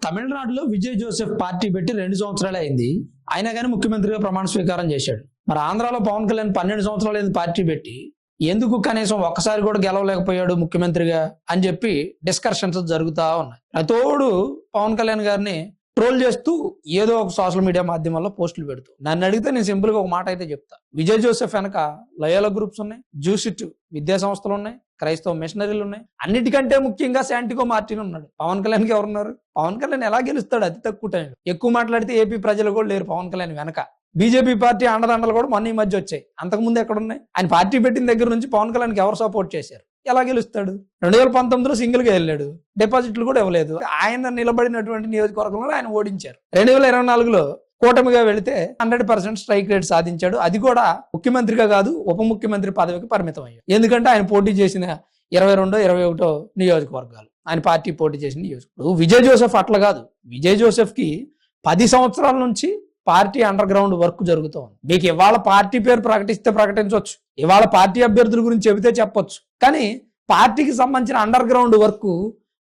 తమిళనాడులో Vijay Joseph party పెట్టి 2 సంవత్సరాలు అయింది. అయినా కానీ ముఖ్యమంత్రిగా ప్రమాణ స్వీకారం చేశాడు. మరి ఆంధ్రాలో పవన్ కళ్యాణ్ 12 సంవత్సరాలు అయింది పార్టీ పెట్టి, ఎందుకు కనీసం ఒక్కసారి కూడా గెలవలేకపోయాడు ముఖ్యమంత్రిగా అని చెప్పి డిస్కషన్స్ జరుగుతూ ఉన్నాయి. తోడు పవన్ కళ్యాణ్ గారిని ట్రోల్ చేస్తూ ఏదో ఒక సోషల్ మీడియా మాధ్యమాల్లో పోస్టులు పెడుతూ, నన్ను అడిగితే నేను సింపుల్ గా ఒక మాట అయితే చెప్తా. విజయ్ జోసెఫ్ వెనక లయోలా గ్రూప్స్ ఉన్నాయి, జూసిట్ విద్యా సంస్థలు ఉన్నాయి, క్రైస్తవ మిషనరీలు ఉన్నాయి. అన్నిటికంటే ముఖ్యంగా శాంటిగో మార్టిన్ ఉన్నాడు. పవన్ కళ్యాణ్కి ఎవరున్నారు? పవన్ కళ్యాణ్ ఎలా గెలుస్తాడు? అతి తక్కువ టైం. ఎక్కువ మాట్లాడితే ఏపీ ప్రజలు కూడా లేరు పవన్ కళ్యాణ్ వెనక. బీజేపీ పార్టీ అండదండలు కూడా మొన్న ఈ మధ్య వచ్చాయి. అంతకుముందు ఎక్కడున్నాయి? ఆయన పార్టీ పెట్టిన దగ్గర నుంచి పవన్ కళ్యాణ్కి ఎవరు సపోర్ట్ చేశారు? ఎలా గెలుస్తాడు? 2019లో సింగిల్ గా వెళ్ళాడు, డిపాజిట్లు కూడా ఇవ్వలేదు. ఆయన నిలబడినటువంటి నియోజకవర్గంలో ఆయన ఓడించారు. 2024లో కూటమిగా వెళితే 100% స్ట్రైక్ రేట్ సాధించాడు. అది కూడా ముఖ్యమంత్రిగా కాదు, ఉప ముఖ్యమంత్రి పదవికి పరిమితం అయ్యాడు. ఎందుకంటే ఆయన పోటీ చేసిన 22, 21 నియోజకవర్గాలు ఆయన పార్టీ పోటీ చేసిన నియోజకవర్గం. విజయ్ జోసెఫ్ అట్లా కాదు. విజయ్ జోసెఫ్ కి 10 సంవత్సరాల నుంచి పార్టీ అండర్ గ్రౌండ్ వర్క్ జరుగుతూ ఉంది. మీకు ఇవాళ పార్టీ పేరు ప్రకటిస్తే ప్రకటించవచ్చు, ఇవాళ పార్టీ అభ్యర్థుల గురించి చెబితే చెప్పొచ్చు, కానీ పార్టీకి సంబంధించిన అండర్ గ్రౌండ్ వర్క్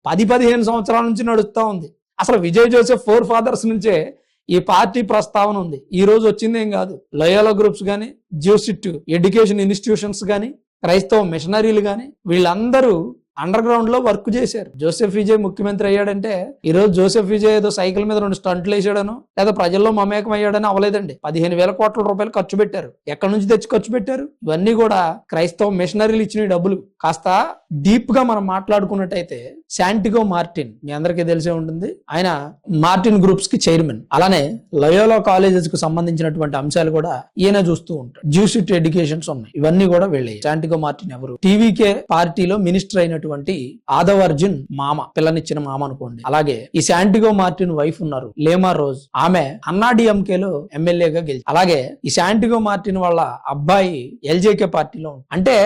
10-15 సంవత్సరాల నుంచి నడుస్తూ ఉంది. అసలు విజయ్ జోసెఫ్ 4 ఫాదర్స్ నుంచే ఈ పార్టీ ప్రస్తావన ఉంది. ఈ రోజు వచ్చింది ఏం కాదు. లయోలా గ్రూప్స్ గానీ, జ్యూసిట్ ఎడ్యుకేషన్ ఇన్స్టిట్యూషన్స్ గానీ, క్రైస్తవ మిషనరీలు గానీ, వీళ్ళందరూ అండర్ గ్రౌండ్ లో వర్క్ చేశారు. జోసెఫ్ విజయ్ ముఖ్యమంత్రి అయ్యాడంటే ఈ రోజు జోసెఫ్ విజయ్ ఏదో సైకిల్ మీద 2 స్టంట్లు వేసాడనో లేదా ప్రజల్లో మమేకం అయ్యాడని అవలేదండి. 15,000 కోట్ల రూపాయలు ఖర్చు పెట్టారు. ఎక్కడి నుంచి తెచ్చి ఖర్చు పెట్టారు? ఇవన్నీ కూడా క్రైస్తవ మిషనరీలు ఇచ్చిన డబ్బులు. కాస్త డీప్ గా మనం మాట్లాడుకున్నట్టయితే శాంటిగో మార్టిన్ మీ అందరికీ తెలిసే ఉంటుంది. ఆయన మార్టిన్ గ్రూప్స్ కి చైర్మన్. అలానే లయోలా కాలేజెస్ కు సంబంధించినటువంటి అంశాలు కూడా ఈయన చూస్తూ ఉంటాడు. జ్యూసిట్ ఎడ్యుకేషన్స్ ఉన్నాయి, ఇవన్నీ కూడా వెళ్ళాయి. శాంటిగో మార్టిన్ ఎవరు? టీవీకే పార్టీలో మినిస్టర్ అయినటువంటి ఆదవ్ అర్జున్ మామ, పిల్లనిచ్చిన మామ అనుకోండి. అలాగే ఈ శాంటిగో మార్టిన్ వైఫ్ ఉన్నారు, లేమా రోజ్. ఆమె అన్నాడీఎంకేలో ఎమ్మెల్యేగా గెలిచి, అలాగే ఈ శాంటిగో మార్టిన్ వాళ్ళ అబ్బాయి ఎల్జేకే పార్టీలో. అంటే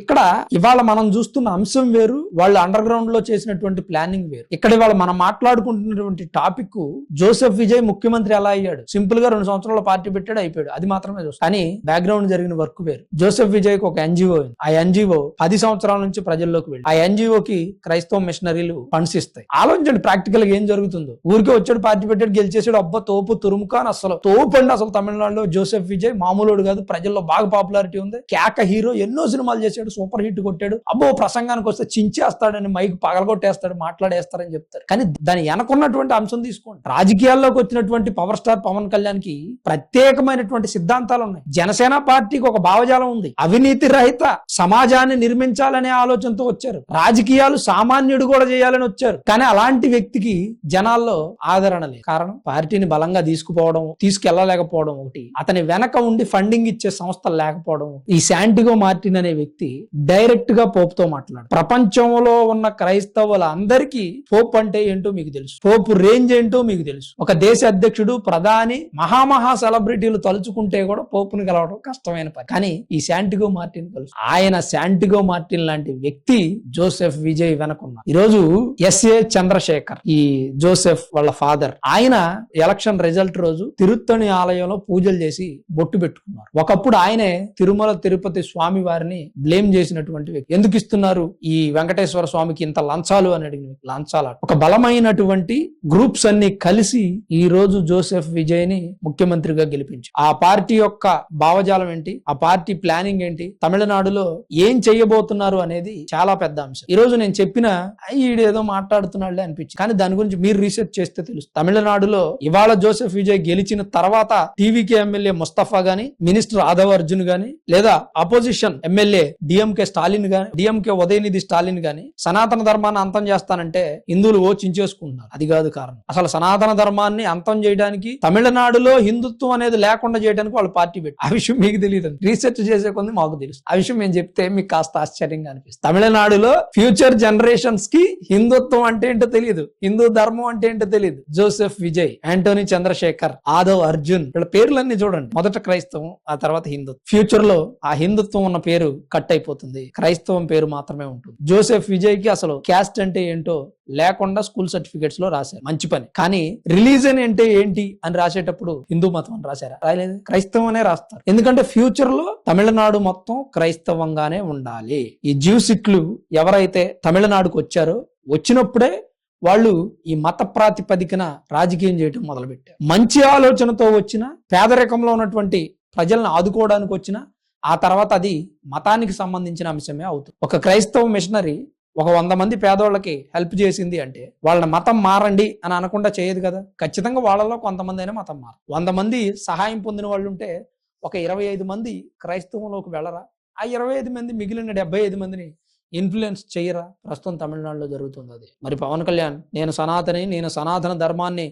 ఇక్కడ ఇవాళ మనం చూస్తున్న అంశం వేరు, వాళ్ళు అండర్ గ్రౌండ్ లో చేసినటువంటి ప్లానింగ్ వేరు. ఇక్కడ ఇవాళ మనం మాట్లాడుకుంటున్నటువంటి టాపిక్ జోసెఫ్ విజయ్ ముఖ్యమంత్రి ఎలా అయ్యాడు? సింపుల్ గా 2 సంవత్సరాల పార్టీ పెట్టాడు, అయిపోయాడు. అది మాత్రమే చూస్తాం. కానీ బ్యాక్గ్రౌండ్ జరిగిన వర్క్ వేరు. జోసెఫ్ విజయ్ కి ఒక ఎన్జిఓ, ఆ ఎన్జిఓ 10 సంవత్సరాల నుంచి ప్రజల్లోకి వెళ్ళి ఆ ఎన్జిఓకి క్రైస్తవ మిషనరీలు ఫండ్స్ ఇస్తాయి. ఆలోచించండి ప్రాక్టికల్ గా ఏం జరుగుతుందో. ఊరికే వచ్చాడు, పార్టీ పెట్టాడు, గెలిచేసాడు, అబ్బా తోపు తురుముకా అని. అసలు తోపు అండి. అసలు తమిళనాడులో జోసెఫ్ విజయ్ మామూలుడు కాదు, ప్రజల్లో బాగా పాపులారిటీ ఉంది. కేక హీరో, ఎన్నో సినిమాలు చేశాడు, సూపర్ హిట్ కొట్టాడు. అబ్బో ప్రసంగానికి వస్తే చించేస్తాడని, మైక్ పగలగొట్టేస్తాడు, మాట్లాడేస్తారని చెప్తారు. కానీ దాని వెనకున్నటువంటి అంశం తీసుకోండి. రాజకీయాల్లోకి వచ్చినటువంటి పవర్ స్టార్ పవన్ కళ్యాణ్ కి ప్రత్యేకమైనటువంటి సిద్ధాంతాలు ఉన్నాయి. జనసేన పార్టీకి ఒక భావజాలం ఉంది. అవినీతి రహిత సమాజాన్ని నిర్మించాలనే ఆలోచనతో వచ్చారు. రాజకీయాలు సామాన్యుడు కూడా చేయాలని వచ్చారు. కానీ అలాంటి వ్యక్తికి జనాల్లో ఆదరణ లేదు. కారణం పార్టీని బలంగా తీసుకెళ్లలేకపోవడం ఒకటి, అతని వెనక ఉండి ఫండింగ్ ఇచ్చే సంస్థలు లేకపోవడం. ఈ శాంటిగో మార్టిన్ అనే వ్యక్తి డైరెక్ట్ గా పోపుతో మాట్లాడు. ప్రపంచంలో ఉన్న క్రైస్తవుల అందరికీ పోప్ అంటే ఏంటో మీకు తెలుసు, పోప్ రేంజ్ ఏంటో మీకు తెలుసు. ఒక దేశ అధ్యక్షుడు, ప్రధాని, మహా సెలబ్రిటీలు తలుచుకుంటే కూడా పోపుని గెలవడం కష్టమైన పని. కానీ ఈ శాంటిగో మార్టిన్ తెలుసు. ఆయన శాంటిగో మార్టిన్ లాంటి వ్యక్తి జోసెఫ్ విజయ్ వెనకున్న. ఈరోజు ఎస్ఏ చంద్రశేఖర్, ఈ జోసెఫ్ వాళ్ళ ఫాదర్, ఆయన ఎలక్షన్ రిజల్ట్ రోజు తిరుత్తణి ఆలయంలో పూజలు చేసి బొట్టు పెట్టుకున్నారు. ఒకప్పుడు ఆయనే తిరుమల తిరుపతి స్వామి వారిని బ్లేమ్ చేసినటువంటి వ్యక్తి. ఎందుకు ఇస్తున్నారు ఈ వెంకటేశ్వర స్వామికి ఇంత లంచాలు అని అడిగిన వ్యక్తి. లంచాలు ఒక బలమైనటువంటి గ్రూప్స్ అన్ని కలిసి ఈ రోజు జోసెఫ్ విజయ్ ని ముఖ్యమంత్రిగా గెలిపించి, ఆ పార్టీ యొక్క భావజాలం ఏంటి, ఆ పార్టీ ప్లానింగ్ ఏంటి, తమిళనాడులో ఏం చేయబోతున్నారు అనేది చాలా పెద్ద అంశం. ఈ రోజు నేను చెప్పిన ఈడేదో మాట్లాడుతున్నాడులే అనిపించింది, కానీ దాని గురించి మీరు రీసెర్చ్ చేస్తే తెలుసు. తమిళనాడులో ఇవాళ జోసెఫ్ విజయ్ గెలిచిన తర్వాత టీవీకే ఎమ్మెల్యే ముస్తఫా గాని, మినిస్టర్ ఆదవ్ అర్జున్ గాని, లేదా అపోజిషన్ ఎమ్మెల్యే డిఎంకే స్టాలిన్ గాని, డిఎంకే ఉదయనిధి స్టాలిన్ గాని సనాతన ధర్మాన్ని అంతం చేస్తానంటే హిందువులు చించేసుకుంటున్నారు. అది కాదు కారణం. అసలు సనాతన ధర్మాన్ని అంతం చేయడానికి, తమిళనాడులో హిందుత్వం అనేది లేకుండా చేయడానికి వాళ్ళు పార్టీ పెట్టి, ఆ విషయం మీకు తెలియదు. రీసెర్చ్ చేసే కొంది మాకు తెలుసు. ఆ విషయం మేము చెప్తే మీకు కాస్త ఆశ్చర్యంగా అనిపిస్తుంది. తమిళనాడులో ఫ్యూచర్ జనరేషన్స్ కి హిందుత్వం అంటే ఏంటో తెలియదు, హిందూ ధర్మం అంటే ఏంటో తెలియదు. జోసెఫ్ విజయ్, యాంటోనీ చంద్రశేఖర్, ఆదవ్ అర్జున్, వీళ్ళ పేర్లన్నీ చూడండి. మొదట క్రైస్తవం, ఆ తర్వాత హిందుత్వం. ఫ్యూచర్ లో ఆ హిందుత్వం ఉన్న పేరు కట్ అయిపోతుంది, క్రైస్తవం పేరు మాత్రమే ఉంటుంది. జోసెఫ్ విజయ్ కి అసలు క్యాస్ట్ అంటే ఏంటో లేకుండా స్కూల్ సర్టిఫికెట్స్ లో రాశారు, మంచి పని. కానీ రిలీజన్ అంటే ఏంటి అని రాసేటప్పుడు హిందూ మతం అని రాశారా? రాయలేదు, క్రైస్తవం అనే రాస్తారు. ఎందుకంటే ఫ్యూచర్ లో తమిళనాడు మొత్తం క్రైస్తవంగానే ఉండాలి. ఈ జ్యూసిట్లు ఎవరైతే తమిళనాడుకు వచ్చారో, వచ్చినప్పుడే వాళ్ళు ఈ మత ప్రాతిపదికన రాజకీయం చేయటం మొదలుపెట్టారు. మంచి ఆలోచనతో వచ్చిన, పేదరికంలో ఉన్నటువంటి ప్రజలను ఆదుకోవడానికి వచ్చిన, ఆ తర్వాత అది మతానికి సంబంధించిన అంశమే అవుతుంది. ఒక క్రైస్తవ మిషనరీ ఒక 100 మంది పేదోళ్ళకి హెల్ప్ చేసింది అంటే వాళ్ళ మతం మారండి అని అనకుండా చేయదు కదా. ఖచ్చితంగా వాళ్ళలో కొంతమంది అయినా మతం మారు. 100 మంది సహాయం పొందిన వాళ్ళు ఉంటే ఒక 25 మంది క్రైస్తవంలోకి వెళ్ళరా? ఆ 25 మంది మిగిలిన 75 మందిని ఇన్ఫ్లుయెన్స్ చేయరా? ప్రస్తుతం తమిళనాడులో జరుగుతుంది అది. మరి పవన్ కళ్యాణ్ నేను సనాతన ధర్మాన్ని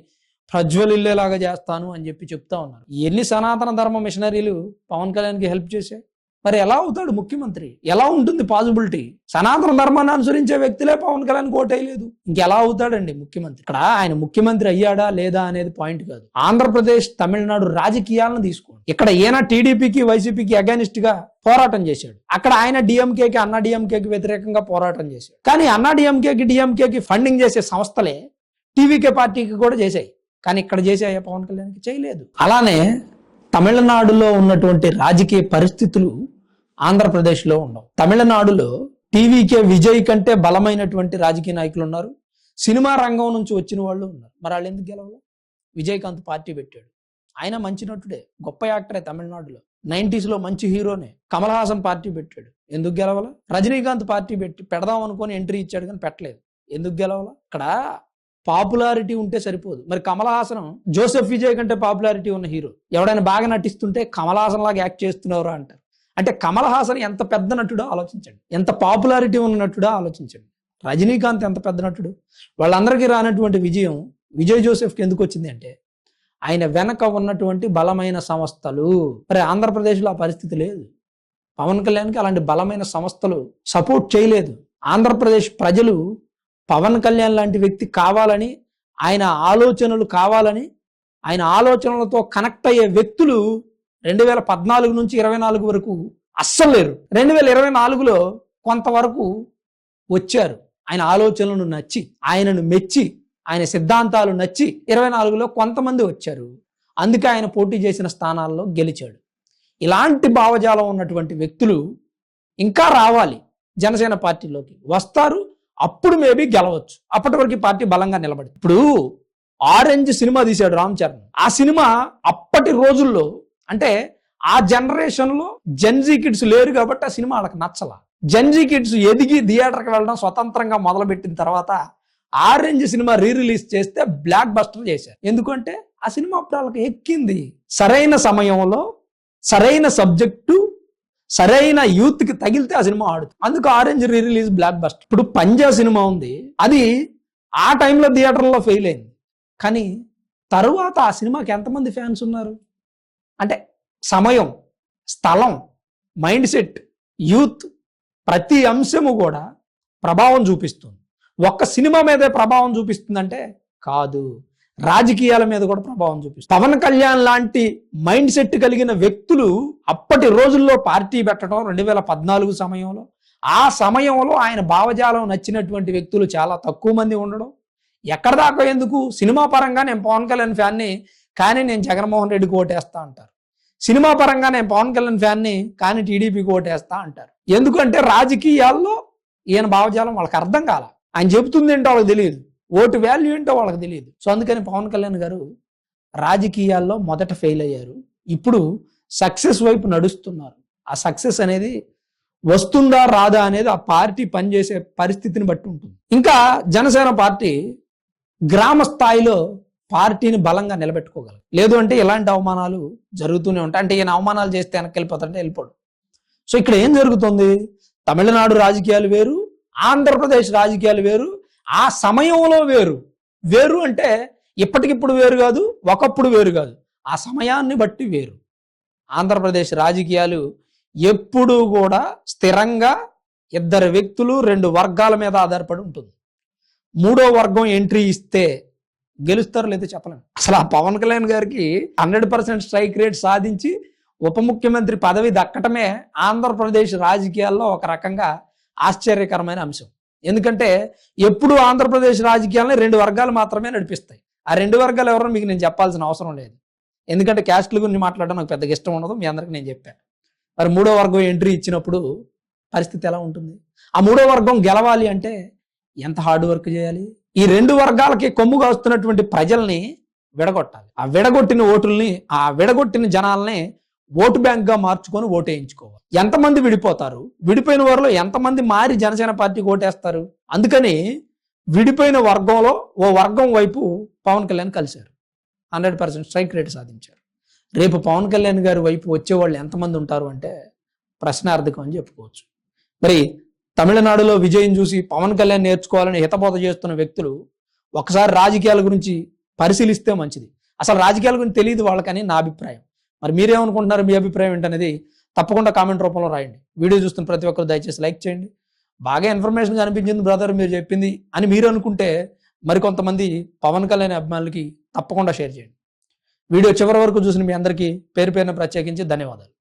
ప్రజ్వలిల్లేలాగా చేస్తాను అని చెప్తా ఉన్నారు. ఎన్ని సనాతన ధర్మ మిషనరీలు పవన్ కళ్యాణ్కి హెల్ప్ చేశాయి? మరి ఎలా అవుతాడు ముఖ్యమంత్రి? ఎలా ఉంటుంది పాసిబిలిటీ? సనాతన ధర్మాన్ని అనుసరించే వ్యక్తులే పవన్ కళ్యాణ్ ఓటేయలేదు, ఇంకెలా అవుతాడండి ముఖ్యమంత్రి? ఇక్కడ ఆయన ముఖ్యమంత్రి అయ్యాడా లేదా అనేది పాయింట్ కాదు. ఆంధ్రప్రదేశ్, తమిళనాడు రాజకీయాలను తీసుకోండి. ఇక్కడ ఈయన టీడీపీకి, వైసీపీకి అగైనిస్ట్ గా పోరాటం చేశాడు. అక్కడ ఆయన డిఎంకేకి, అన్నా డిఎంకేకి వ్యతిరేకంగా పోరాటం చేశాడు. కానీ అన్నా డిఎంకేకి ఫండింగ్ చేసే సంస్థలే టీవీకే పార్టీకి కూడా చేశాయి. కానీ ఇక్కడ చేసాయా పవన్ కళ్యాణ్కి? చేయలేదు. అలానే తమిళనాడులో ఉన్నటువంటి రాజకీయ పరిస్థితులు ఆంధ్రప్రదేశ్లో ఉండవు. తమిళనాడులో టీవీకే విజయ్ కంటే బలమైనటువంటి రాజకీయ నాయకులు ఉన్నారు, సినిమా రంగం నుంచి వచ్చిన వాళ్ళు ఉన్నారు. మరి వాళ్ళు ఎందుకు గెలవాలి? విజయకాంత్ పార్టీ పెట్టాడు, ఆయన మంచి నటుడే, గొప్ప యాక్టరే. తమిళనాడులో 90s లో మంచి హీరోనే. కమల్ హాసన్ పార్టీ పెట్టాడు, ఎందుకు గెలవాల? రజనీకాంత్ పార్టీ పెడదాం అనుకొని ఎంట్రీ ఇచ్చాడు కానీ పెట్టలేదు, ఎందుకు గెలవాల? ఇక్కడ పాపులారిటీ ఉంటే సరిపోదు. మరి కమల్ హాసన్ జోసెఫ్ విజయ్ కంటే పాపులారిటీ ఉన్న హీరో. ఎవడైనా బాగా నటిస్తుంటే కమల్ హాసన్ లాగా యాక్ట్ చేస్తున్నవరా అంటారు. అంటే కమల్ హాసన్ ఎంత పెద్ద నటుడో ఆలోచించండి, ఎంత పాపులారిటీ ఉన్న నటుడో ఆలోచించండి. రజనీకాంత్ ఎంత పెద్ద నటుడు. వాళ్ళందరికీ రానటువంటి విజయం విజయ్ జోసెఫ్కి ఎందుకు వచ్చింది అంటే ఆయన వెనక ఉన్నటువంటి బలమైన సంస్థలు. మరి ఆంధ్రప్రదేశ్లో ఆ పరిస్థితి లేదు. పవన్ కళ్యాణ్కి అలాంటి బలమైన సంస్థలు సపోర్ట్ చేయలేదు. ఆంధ్రప్రదేశ్ ప్రజలు పవన్ కళ్యాణ్ లాంటి వ్యక్తి కావాలని, ఆయన ఆలోచనలు కావాలని, ఆయన ఆలోచనలతో కనెక్ట్ అయ్యే వ్యక్తులు 2014 నుంచి 24 వరకు అస్సలు లేరు. 2024లో కొంతవరకు వచ్చారు. ఆయన ఆలోచనలను నచ్చి, ఆయనను మెచ్చి, ఆయన సిద్ధాంతాలు నచ్చి 24లో కొంతమంది వచ్చారు. అందుకే ఆయన పోటీ చేసిన స్థానాల్లో గెలిచాడు. ఇలాంటి భావజాలం ఉన్నటువంటి వ్యక్తులు ఇంకా రావాలి, జనసేన పార్టీలోకి వస్తారు. అప్పుడు మేబీ గెలవచ్చు. అప్పటి వరకు పార్టీ బలంగా నిలబడి. ఇప్పుడు ఆరెంజ్ సినిమా తీశాడు రామ్ చరణ్. ఆ సినిమా అప్పటి రోజుల్లో అంటే ఆ జనరేషన్ లో జెన్జీ కిడ్స్ లేరు కాబట్టి ఆ సినిమా వాళ్ళకి నచ్చల. జెన్జీ కిడ్స్ ఎదిగి థియేటర్కి వెళ్ళడం స్వతంత్రంగా మొదలుపెట్టిన తర్వాత ఆరెంజ్ సినిమా రిలీజ్ చేస్తే బ్లాక్ బస్టర్ చేశారు. ఎందుకంటే ఆ సినిమా అప్పుడు వాళ్ళకి ఎక్కింది. సరైన సమయంలో సరైన సబ్జెక్టు సరైన యూత్ కి తగిలితే ఆ సినిమా ఆడుతుంది. అందుకు ఆరెంజ్ రిలీజ్ బ్లాక్ బస్టర్. ఇప్పుడు పంజా సినిమా ఉంది, అది ఆ టైంలో థియేటర్లో ఫెయిల్ అయింది. కానీ తరువాత ఆ సినిమాకి ఎంతమంది ఫ్యాన్స్ ఉన్నారు అంటే సమయం, స్థలం, మైండ్ సెట్, యూత్, ప్రతి అంశము కూడా ప్రభావం చూపిస్తుంది. ఒక్క సినిమా మీదే ప్రభావం చూపిస్తుందంటే కాదు, రాజకీయాల మీద కూడా ప్రభావం చూపిస్తుంది. పవన్ కళ్యాణ్ లాంటి మైండ్ సెట్ కలిగిన వ్యక్తులు అప్పటి రోజుల్లో పార్టీ పెట్టడం 2014 సమయంలో, ఆ సమయంలో ఆయన భావజాలం నచ్చినటువంటి వ్యక్తులు చాలా తక్కువ మంది ఉండడం. ఎక్కడ దాకా ఎందుకు, సినిమా పరంగా నేను పవన్ కళ్యాణ్ ఫ్యాన్ని కానీ నేను జగన్మోహన్ రెడ్డికి ఓటేస్తా అంటారు. సినిమా పరంగా నేను పవన్ కళ్యాణ్ ఫ్యాన్ని కానీ టీడీపీకి ఓటేస్తా అంటారు. ఎందుకంటే రాజకీయాల్లో ఈయన భావజాలం వాళ్ళకి అర్థం కాల. ఆయన చెబుతుంది ఏంటో వాళ్ళకి తెలియదు, ఓటు వాల్యూ ఏంటో వాళ్ళకి తెలియదు. సో అందుకని పవన్ కళ్యాణ్ గారు రాజకీయాల్లో మొదట ఫెయిల్ అయ్యారు, ఇప్పుడు సక్సెస్ వైపు నడుస్తున్నారు. ఆ సక్సెస్ అనేది వస్తుందా రాదా అనేది ఆ పార్టీ పనిచేసే పరిస్థితిని బట్టి ఉంటుంది. ఇంకా జనసేన పార్టీ గ్రామ స్థాయిలో పార్టీని బలంగా నిలబెట్టుకోగలరు. లేదు అంటే ఇలాంటి అవమానాలు జరుగుతూనే ఉంటాయి. అంటే ఈయన అవమానాలు చేస్తే వెనక్కి వెళ్ళిపోతారంటే వెళ్ళిపోడు. సో ఇక్కడ ఏం జరుగుతుంది, తమిళనాడు రాజకీయాలు వేరు, ఆంధ్రప్రదేశ్ రాజకీయాలు వేరు, ఆ సమయంలో వేరు. వేరు అంటే ఇప్పటికిప్పుడు వేరు కాదు, ఒకప్పుడు వేరు కాదు, ఆ సమయాన్ని బట్టి వేరు. ఆంధ్రప్రదేశ్ రాజకీయాలు ఎప్పుడూ కూడా స్థిరంగా 2 వ్యక్తులు 2 వర్గాల మీద ఆధారపడి ఉంటుంది. 3వ వర్గం ఎంట్రీ ఇస్తే గెలుస్తారు లేదా చెప్పలేము. అసలు ఆ పవన్ కళ్యాణ్ గారికి 100% స్ట్రైక్ రేట్ సాధించి ఉప ముఖ్యమంత్రి పదవి దక్కటమే ఆంధ్రప్రదేశ్ రాజకీయాల్లో ఒక రకంగా ఆశ్చర్యకరమైన అంశం. ఎందుకంటే ఎప్పుడు ఆంధ్రప్రదేశ్ రాజకీయాలని 2 వర్గాలు మాత్రమే నడిపిస్తాయి. ఆ 2 వర్గాలు ఎవరో మీకు నేను చెప్పాల్సిన అవసరం లేదు, ఎందుకంటే క్యాస్ట్ల గురించి మాట్లాడడం నాకు పెద్దగా ఇష్టం ఉండదు, మీ అందరికి నేను చెప్పాను. మరి 3వ వర్గం ఎంట్రీ ఇచ్చినప్పుడు పరిస్థితి ఎలా ఉంటుంది? ఆ 3వ వర్గం గెలవాలి అంటే ఎంత హార్డ్ వర్క్ చేయాలి, ఈ రెండు వర్గాలకి కొమ్ము కాస్తున్నటువంటి ప్రజల్ని విడగొట్టాలి. ఆ విడగొట్టిన జనాల్ని ఓటు బ్యాంక్ గా మార్చుకొని ఓటేయించుకోవాలి. ఎంతమంది విడిపోతారు, విడిపోయిన వారిలో ఎంతమంది మారి జనసేన పార్టీకి ఓటేస్తారు? అందుకని విడిపోయిన వర్గంలో ఓ వర్గం వైపు పవన్ కళ్యాణ్ కలిశారు, 100% స్ట్రైక్ రేట్ సాధించారు. రేపు పవన్ కళ్యాణ్ గారి వైపు వచ్చేవాళ్ళు ఎంతమంది ఉంటారు అంటే ప్రశ్నార్థకం అని చెప్పుకోవచ్చు. మరి తమిళనాడులో విజయం చూసి పవన్ కళ్యాణ్ నేర్చుకోవాలని హితబోధ చేస్తున్న వ్యక్తులు ఒకసారి రాజకీయాల గురించి పరిశీలిస్తే మంచిది. అసలు రాజకీయాల గురించి తెలియదు వాళ్ళకని నా అభిప్రాయం. మరి మీరేమనుకుంటున్నారు, మీ అభిప్రాయం ఏంటనేది తప్పకుండా కామెంట్ రూపంలో రాయండి. వీడియో చూస్తున్న ప్రతి ఒక్కరు దయచేసి లైక్ చేయండి. బాగా ఇన్ఫర్మేషన్ కనిపించింది బ్రదర్ మీరు చెప్పింది అని మీరు అనుకుంటే మరికొంతమంది పవన్ కళ్యాణ్ అభిమానులకి తప్పకుండా షేర్ చేయండి. వీడియో చివరి వరకు చూసిన మీ అందరికీ పేరు పేరున ప్రత్యేకించి ధన్యవాదాలు.